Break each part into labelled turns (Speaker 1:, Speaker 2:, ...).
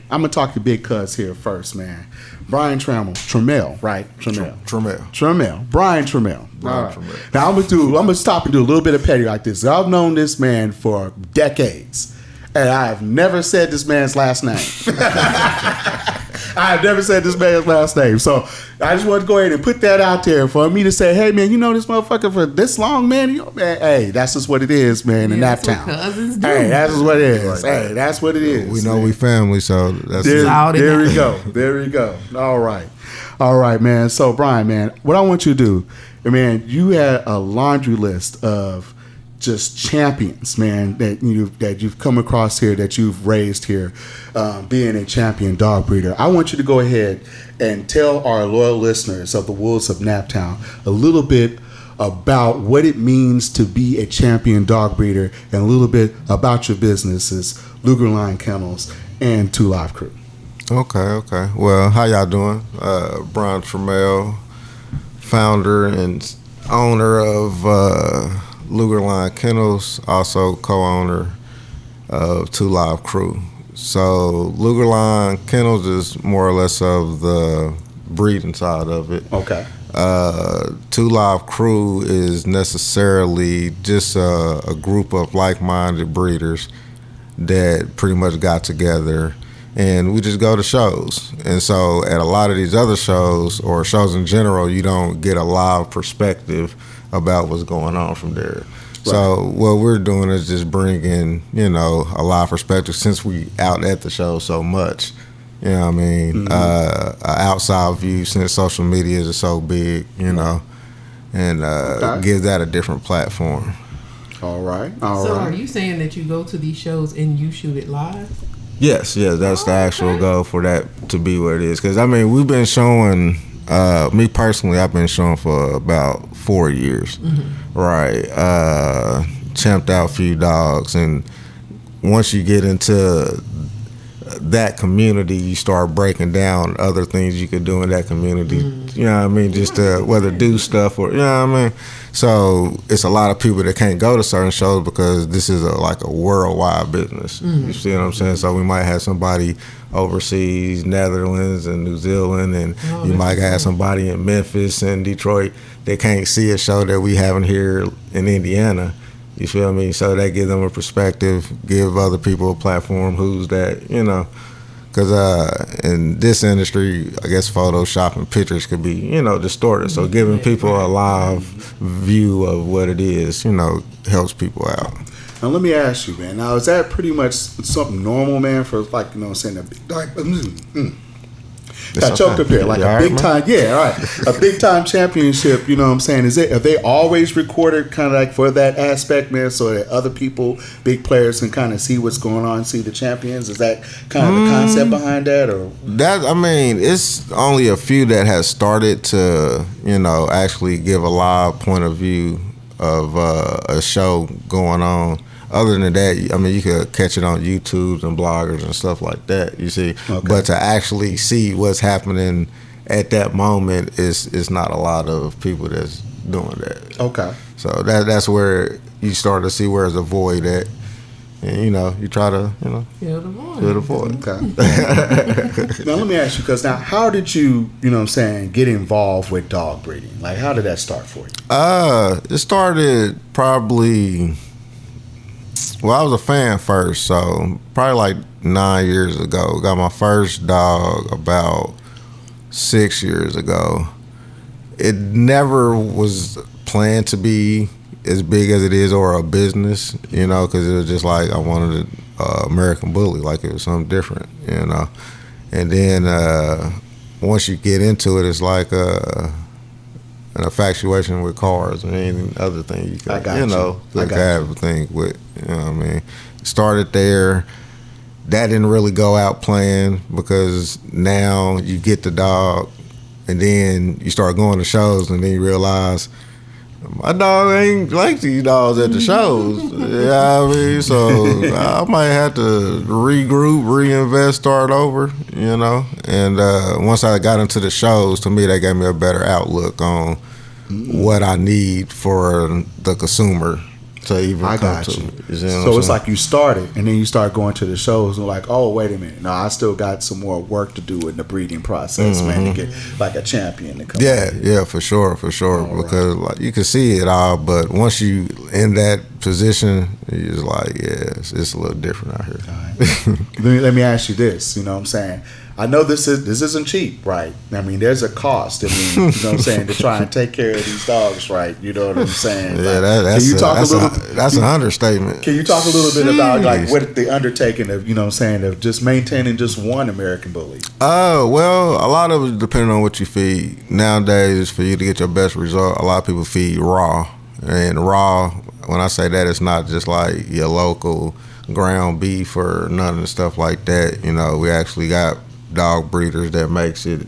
Speaker 1: I'm gonna talk to Big Cuz here first, man. Brian Trammell, right? Trammell. Brian Trammell.
Speaker 2: Trammell.
Speaker 1: Now I'm gonna stop and do a little bit of petty like this. I've known this man for decades, and I have never said this man's last name. I have never said this man's last name. So I just want to go ahead and put that out there for me to say, hey man, you know this motherfucker for this long, man. You know, man, hey, that's just what it is, man, in that town. Hey, that's just what it is. Hey, that's what it is.
Speaker 3: We know we family, so that's
Speaker 1: there we go. There we go. All right, man. So Brian, man, what I want you to do, man, you had a laundry list of just champions, man, that you've come across here, that you've raised here, being a champion dog breeder. I want you to go ahead and tell our loyal listeners of the Wolves of Naptown a little bit about what it means to be a champion dog breeder and a little bit about your businesses, Luger Line Kennels and Two Live Crew.
Speaker 3: Okay. Well, how y'all doing? Brian Trammell, founder and owner of Luger Line Kennels, also co-owner of Two Live Crew. So Luger Line Kennels is more or less of the breeding side of it.
Speaker 1: Okay.
Speaker 3: Two Live Crew is necessarily just a group of like-minded breeders that pretty much got together, and we just go to shows. And so at a lot of these other shows, or shows in general, you don't get a live perspective about what's going on from there. Right. So what we're doing is just bringing, a live perspective, since we out at the show so much. You know what I mean? Mm-hmm. An outside view, since social media is so big, and give that a different platform.
Speaker 1: All right.
Speaker 4: Are you saying that you go to these shows and you shoot it live?
Speaker 3: Yes, that's the actual goal for that to be what it is. Because, we've been showing, me personally, I've been showing for about 4 years. Mm-hmm. Right. Champed out a few dogs. And once you get into that community, you start breaking down other things you could do in that community. Mm. You know what I mean? Just whether do stuff or, you know what I mean? So it's a lot of people that can't go to certain shows because this is like a worldwide business. Mm. You see what I'm saying? So we might have somebody overseas, Netherlands and New Zealand, and you might have somebody in Memphis and Detroit that can't see a show that we having here in Indiana. You feel me? So that gives them a perspective, give other people a platform who's that, because in this industry, I guess Photoshop and pictures could be, distorted. So giving people a live view of what it is, helps people out.
Speaker 1: Now let me ask you, man. Now is that pretty much something normal, man, for like, saying a big got choked up here, like a big time, a big time championship. You know what I'm saying? Are they always recorded, kind of like for that aspect, man, so that other people, big players, can kind of see what's going on, see the champions? Is that kind of the concept behind that, or
Speaker 3: that? It's only a few that has started to, actually give a live point of view of a show going on. Other than that, you could catch it on YouTube and bloggers and stuff like that, you see. Okay. But to actually see what's happening at that moment is not a lot of people that's doing that.
Speaker 1: Okay.
Speaker 3: So that's where you start to see where's a void at. And, you try to,
Speaker 4: fill the void.
Speaker 1: Okay. Now, let me ask you, because now, how did you, get involved with dog breeding? Like, how did that start for you?
Speaker 3: It started probably... Well, I was a fan first, so probably like 9 years ago. Got my first dog about 6 years ago. It never was planned to be as big as it is or a business, because it was just like I wanted an American Bully, like it was something different, And then once you get into it, it's like an infatuation with cars and any other thing you can, have a thing with, Started there. That didn't really go out playing because now you get the dog and then you start going to shows and then you realize my dog ain't like these dogs at the shows. So I might have to regroup, reinvest, start over, And once I got into the shows, to me, that gave me a better outlook on what I need for the consumer. to even
Speaker 1: I
Speaker 3: come
Speaker 1: got
Speaker 3: to.
Speaker 1: you.
Speaker 3: You see what I'm
Speaker 1: So it's
Speaker 3: saying?
Speaker 1: like you started, and then you start going to the shows, and like, oh, wait a minute, no, I still got some more work to do in the breeding process, man, to get like a champion to come.
Speaker 3: Yeah, for sure, because like you can see it all, but once you in that position, you're just like, yeah, it's a little different out here.
Speaker 1: All right. let me ask you this. You know what I'm saying? I know this isn't cheap, right? I mean, there's a cost. I mean, you know what I'm saying, to try and take care of these dogs, right? You know what I'm saying?
Speaker 3: Yeah, that's an understatement.
Speaker 1: Can you talk a little bit about like what the undertaking of, you know what I'm saying, of just maintaining just one American Bully?
Speaker 3: Well, a lot of it depending on what you feed. Nowadays, for you to get your best result, a lot of people feed raw. And raw, when I say that, it's not just like your local ground beef or none of the stuff like that. You know, we actually got dog breeders that makes it,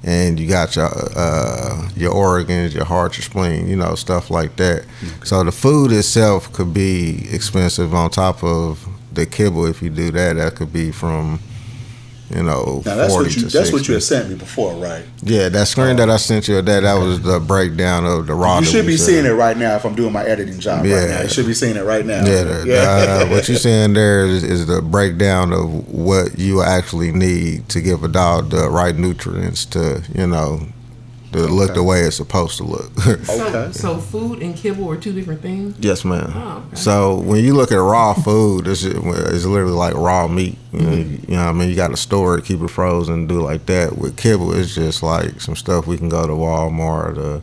Speaker 3: and you got your organs, your heart, your spleen, you know, stuff like that. Okay. So the food itself could be expensive on top of the kibble. If you do that, that could be from, you know,
Speaker 1: now that's
Speaker 3: 40 to 60.
Speaker 1: That's what you had sent me before, right?
Speaker 3: Yeah, that screen that I sent you, that was the breakdown of the raw.
Speaker 1: You should be seeing it right now if I'm doing my editing job right now. You should be seeing it right now.
Speaker 3: What you're seeing there is the breakdown of what you actually need to give a dog the right nutrients to, you know, to look the way it's supposed to look.
Speaker 4: So food and kibble are two different things?
Speaker 3: Yes, ma'am.
Speaker 4: Oh, okay.
Speaker 3: So when you look at raw food, it's literally like raw meat. You know what I mean? You got to store it, keep it frozen, do like that. With kibble, it's just like some stuff we can go to Walmart or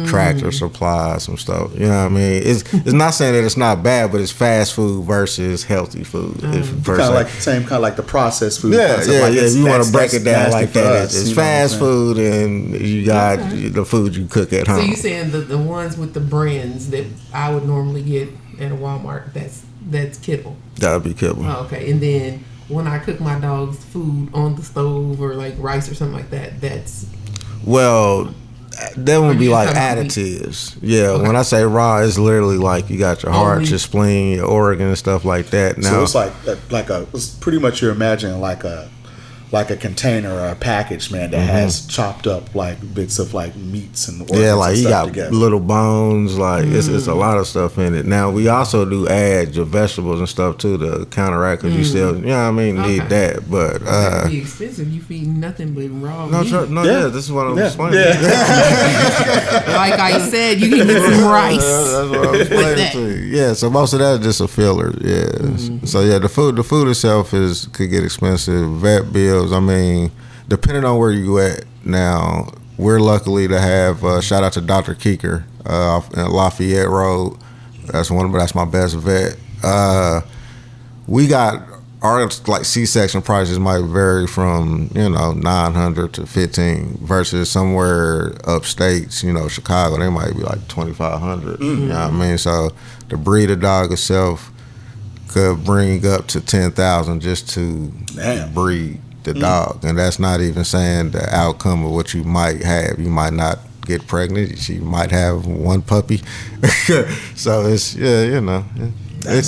Speaker 3: Tractor Supply, some stuff. You know what I mean? It's not saying that it's not bad, but it's fast food versus healthy food.
Speaker 1: Kind of like the processed food.
Speaker 3: Yeah.
Speaker 1: Like
Speaker 3: If you want to break it down like that,
Speaker 1: us,
Speaker 3: it's fast food, and you got the food you cook at home.
Speaker 4: So you saying the ones with the brands that I would normally get at a Walmart, that's kibble?
Speaker 3: That would be kibble.
Speaker 4: Oh, okay. And then when I cook my dog's food on the stove or like rice or something like that, that's...
Speaker 3: Well, that would be like additives. Yeah, okay. When I say raw, it's literally like you got your heart, your spleen, your organ and stuff like that. Now,
Speaker 1: so it's it's pretty much you're imagining like a container or a package, man, that has chopped up like bits of like meats and organs.
Speaker 3: Yeah, like
Speaker 1: and
Speaker 3: you
Speaker 1: stuff
Speaker 3: got
Speaker 1: together.
Speaker 3: little bones, like it's a lot of stuff in it. Now we also do add your vegetables and stuff too to counteract, because you still, you know what I mean, need that. But
Speaker 4: that'd be expensive. You feed nothing but raw meat.
Speaker 3: This is what I'm explaining.
Speaker 4: Like I said, you can get some rice.
Speaker 3: That's what I'm explaining to you. Yeah, so most of that is just a filler. Yeah. So yeah, the food itself could get expensive. Vet bills. I mean, depending on where you at now, we're luckily to have shout out to Dr. Keeker off Lafayette Road. That's my best vet. We got our like C-section prices might vary from $900 to $1,500 versus somewhere upstate, Chicago, they might be like $2,500. You know what I mean? So the breed of dog itself could bring up to $10,000 just to breed the dog, and that's not even saying the outcome of what you might have. You might not get pregnant. You might have one puppy. So it's it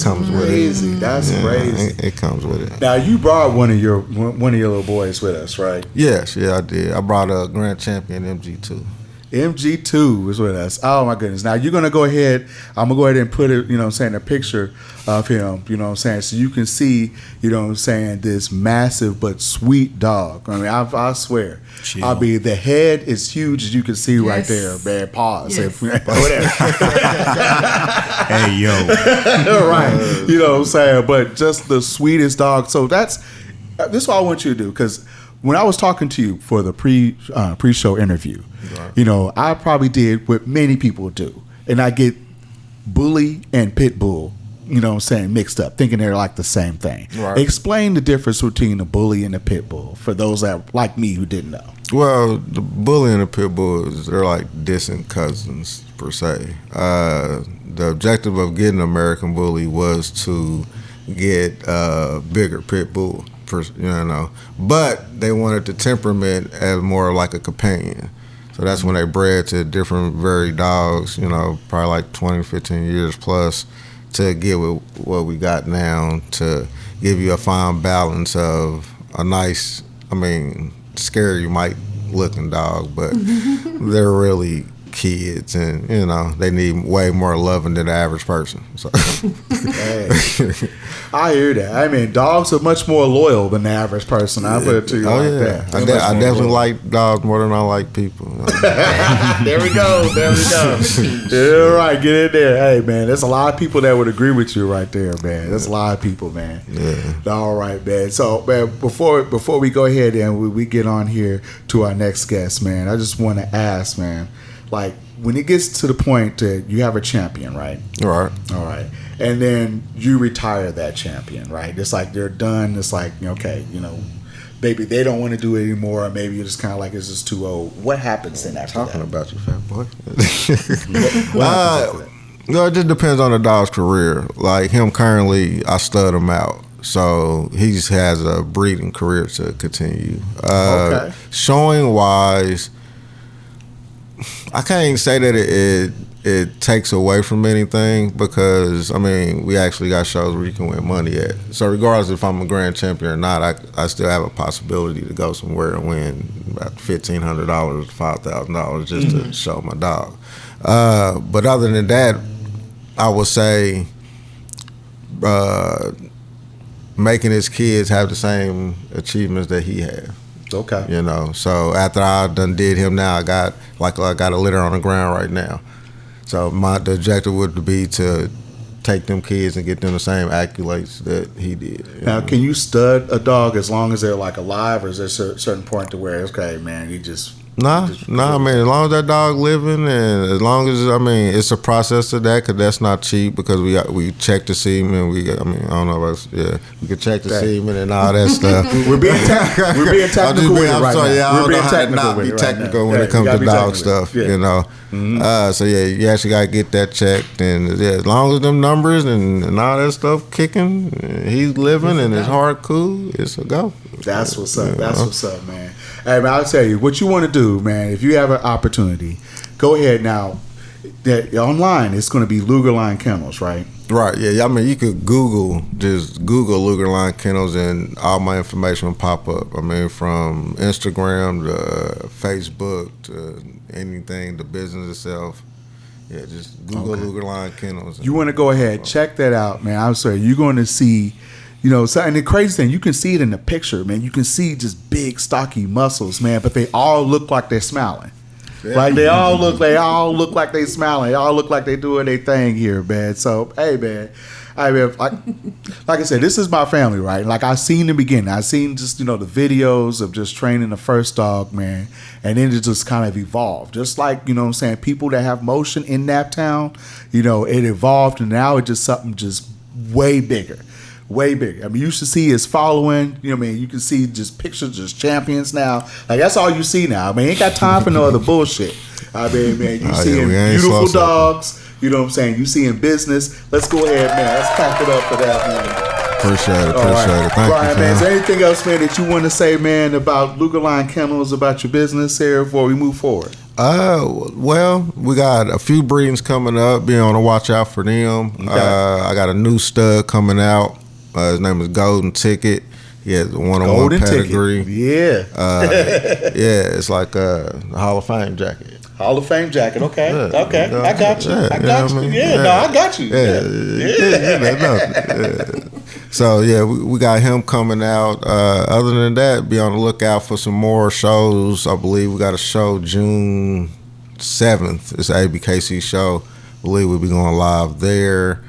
Speaker 3: comes
Speaker 1: crazy.
Speaker 3: with it.
Speaker 1: That's crazy.
Speaker 3: It comes with it.
Speaker 1: Now you brought one of your little boys with us, right?
Speaker 3: Yes, I did. I brought a Grand Champion MG2.
Speaker 1: MG2 is with us. Oh my goodness. Now you're gonna go ahead. I'm gonna go ahead and put it, a picture of him, so you can see, this massive but sweet dog. I mean, I swear.
Speaker 2: Chill.
Speaker 1: I mean, the head is huge, as you can see right there, man. Pause.
Speaker 4: Yes.
Speaker 1: Whatever.
Speaker 2: Hey, yo.
Speaker 1: Right. But just the sweetest dog. So this is what I want you to do, because when I was talking to you for the pre-show interview, right, I probably did what many people do, and I get bully and pit bull, mixed up, thinking they're like the same thing. Right. Explain the difference between the bully and the pit bull for those that like me who didn't know.
Speaker 3: Well, the bully and the pit bull they're like distant cousins per se. The objective of getting an American Bully was to get a bigger pit bull. But they wanted the temperament as more like a companion. So that's when they bred to different varied dogs, probably like 20, 15 years plus, to get with what we got now, to give you a fine balance of a nice, scary might looking dog, but they're really kids, and you know they need way more loving than the average person. So,
Speaker 1: Hey, I hear that. I mean, dogs are much more loyal than the average person. I put it to you that.
Speaker 3: I definitely like dogs more than I like people.
Speaker 1: There we go. All right, get in there. Hey, man, there's a lot of people that would agree with you right there, man. There's a lot of people, man.
Speaker 3: Yeah.
Speaker 1: All right, man. So, man, before we go ahead and we get on here to our next guest, man, I just want to ask, man, like when it gets to the point that you have a champion, right?
Speaker 3: All
Speaker 1: right, and then you retire that champion, right? It's like they're done. It's like, okay, you know, maybe they don't want to do it anymore, or maybe you're just kind of like it's just too old. What happens then after
Speaker 3: Talking
Speaker 1: that?
Speaker 3: about you, fat boy.
Speaker 1: What happens after that?
Speaker 3: No, it just depends on the dog's career. Like him currently, I stud him out. So he just has a breeding career to continue.
Speaker 1: Okay.
Speaker 3: Showing wise, I can't even say that it takes away from anything because, I mean, we actually got shows where you can win money at. So regardless if I'm a grand champion or not, I still have a possibility to go somewhere and win about $1,500, $5,000 just to show my dog. But other than that, I would say making his kids have the same achievements that he had.
Speaker 1: Okay.
Speaker 3: You know, so after I done did him now, I got a litter on the ground right now. So the objective would be to take them kids and get them the same accolades that he did.
Speaker 1: Now, can you stud a dog as long as they're like alive, or is there a certain point to where, okay, man, you just...
Speaker 3: Nah, I mean, as long as that dog living, and as long as, I mean, it's a process to that, because that's not cheap, because we check the semen, I don't know about, we can check the semen and all that stuff.
Speaker 1: We're being technical with it right now.
Speaker 3: Yeah,
Speaker 1: We're being technical
Speaker 3: with it.
Speaker 1: Be
Speaker 3: technical when it comes to dog stuff, you know. So yeah, you actually got to get that checked, and as long as them numbers and all that stuff kicking, he's living and his heart cool, it's a go.
Speaker 1: That's what's up. That's what's up, man. Hey, man, I'll tell you what you want to do, man. If you have an opportunity, go ahead now. Online, it's going to be Lugerline Kennels, right?
Speaker 3: Right. Yeah. I mean, you could just Google Lugerline Kennels, and all my information will pop up. I mean, from Instagram to Facebook to anything, the business itself. Yeah, just Google Lugerline Kennels.
Speaker 1: You want to go ahead, check that out, man. I'm sorry, you're going to see. You know, so, and the crazy thing, you can see it in the picture, man. You can see just big, stocky muscles, man. But they all look like they're smiling. Yeah. Like they all look like they smiling. They all look like they doing their thing here, man. So, hey, man, like I said, this is my family, right? Like I seen the beginning. I seen just, you know, the videos of just training the first dog, man, and then it just kind of evolved. Just like, you know what I'm saying, people that have motion in Naptown, you know, it evolved, and now it's just something just way bigger. Way bigger. I mean, you should see his following. You know what I mean? You can see just pictures, just champions now. Like, that's all you see now. I mean, ain't got time for no other bullshit. I mean, man, you seeing beautiful dogs. You know what I'm saying? You seeing business. Let's go ahead, man. Let's clap it up for that, man.
Speaker 3: Appreciate it. Thank
Speaker 1: Brian,
Speaker 3: you,
Speaker 1: man, is there anything else, man, that you want to say, man, about Lugerline Kennels, about your business here before we move forward?
Speaker 3: Well, we got a few breedings coming up. Be on the watch out for them. Okay. I got a new stud coming out. His name is Golden Ticket. He has a one-on-one pedigree.
Speaker 1: Yeah.
Speaker 3: Yeah, it's like a Hall of Fame jacket.
Speaker 1: Hall of Fame jacket. Okay.
Speaker 3: Yeah,
Speaker 1: okay. I got you. I got you. Yeah, no, I got you.
Speaker 3: Yeah. So, yeah, we got him coming out. Other than that, be on the lookout for some more shows. I believe we got a show June 7th. It's an ABKC show. I believe we'll be going live there.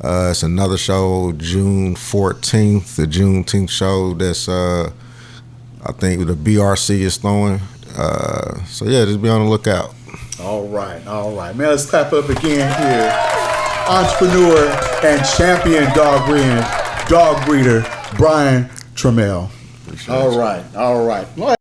Speaker 3: It's another show June 14th, the Juneteenth show that's I think the BRC is throwing. So yeah, just be on the lookout.
Speaker 1: All right. Man, let's clap up again here. Entrepreneur and champion dog breeder, Brian Trammell. All right.